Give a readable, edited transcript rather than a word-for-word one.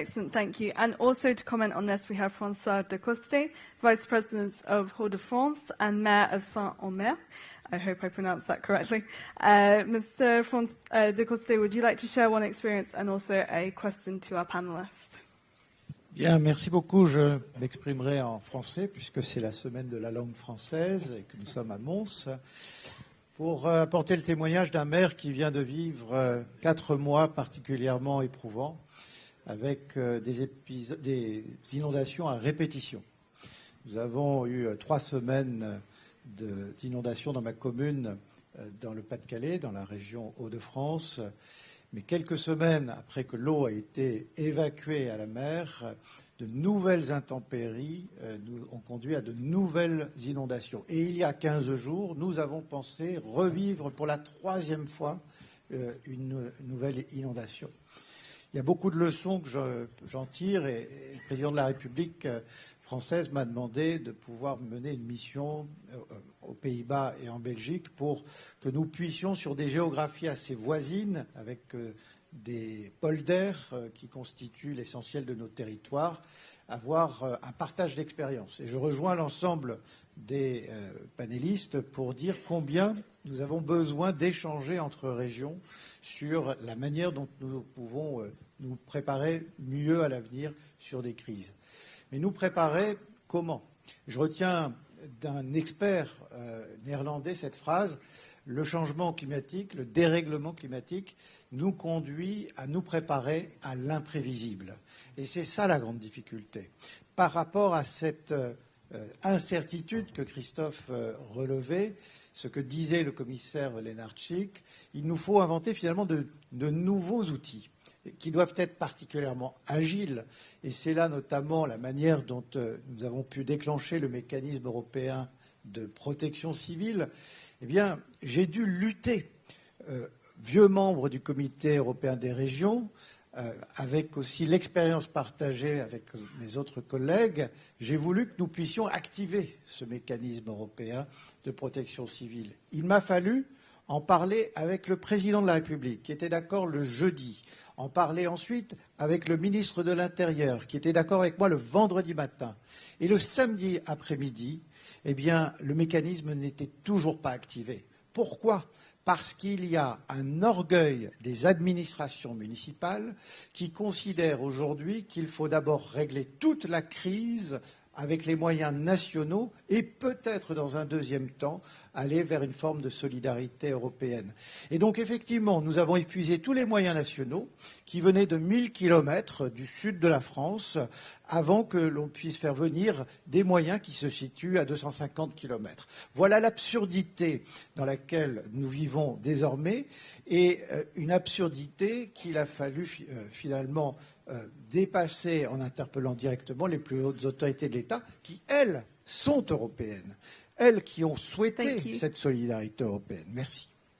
Excellent, thank you. And also to comment on this, we have François de Coste, Vice President of Hauts-de-France and Mayor of Saint-Omer. I hope I pronounced that correctly. Mr. de Coste, would you like to share one experience and also a question to our panelists? Bien, merci beaucoup. Je m'exprimerai en français puisque c'est la semaine de la langue française et que nous sommes à Mons pour apporter le témoignage d'un maire qui vient de vivre 4 mois particulièrement éprouvants avec des inondations à répétition. Nous avons eu 3 semaines d'inondations dans ma commune, dans le Pas-de-Calais, dans la région Hauts-de-France. Mais quelques semaines après que l'eau a été évacuée à la mer, de nouvelles intempéries ont conduit à de nouvelles inondations. Et il y a 15 jours, nous avons pensé revivre pour la 3e fois une nouvelle inondation. Il y a beaucoup de leçons que j'en tire et le président de la République française m'a demandé de pouvoir mener une mission aux Pays-Bas et en Belgique pour que nous puissions, sur des géographies assez voisines, avec des polders qui constituent l'essentiel de nos territoires, avoir un partage d'expériences. Et je rejoins l'ensemble des panélistes pour dire combien nous avons besoin d'échanger entre régions sur la manière dont nous pouvons nous préparer mieux à l'avenir sur des crises. Mais nous préparer comment? Je retiens d'un expert néerlandais cette phrase: le changement climatique, le dérèglement climatique nous conduit à nous préparer à l'imprévisible. Et c'est ça la grande difficulté. Par rapport à cette incertitude que Christophe relevait, ce que disait le commissaire Lenarčič, il nous faut inventer finalement de nouveaux outils qui doivent être particulièrement agiles. Et c'est là notamment la manière dont nous avons pu déclencher le mécanisme européen de protection civile. Eh bien, j'ai dû lutter, vieux membre du Comité européen des régions, avec aussi l'expérience partagée avec mes autres collègues, j'ai voulu que nous puissions activer ce mécanisme européen de protection civile. Il m'a fallu en parler avec le président de la République, qui était d'accord le jeudi, en parler ensuite avec le ministre de l'Intérieur, qui était d'accord avec moi le vendredi matin. Et le samedi après-midi, eh bien, le mécanisme n'était toujours pas activé. Pourquoi ? Parce qu'il y a un orgueil des administrations municipales qui considèrent aujourd'hui qu'il faut d'abord régler toute la crise avec les moyens nationaux et peut-être dans un deuxième temps aller vers une forme de solidarité européenne. Et donc effectivement, nous avons épuisé tous les moyens nationaux qui venaient de 1000 kilomètres du sud de la France avant que l'on puisse faire venir des moyens qui se situent à 250 kilomètres. Voilà l'absurdité dans laquelle nous vivons désormais et une absurdité qu'il a fallu finalement dépasser en interpellant directement les plus hautes autorités de l'État qui, elles, sont européennes. Elles qui ont souhaité cette solidarité européenne. Merci.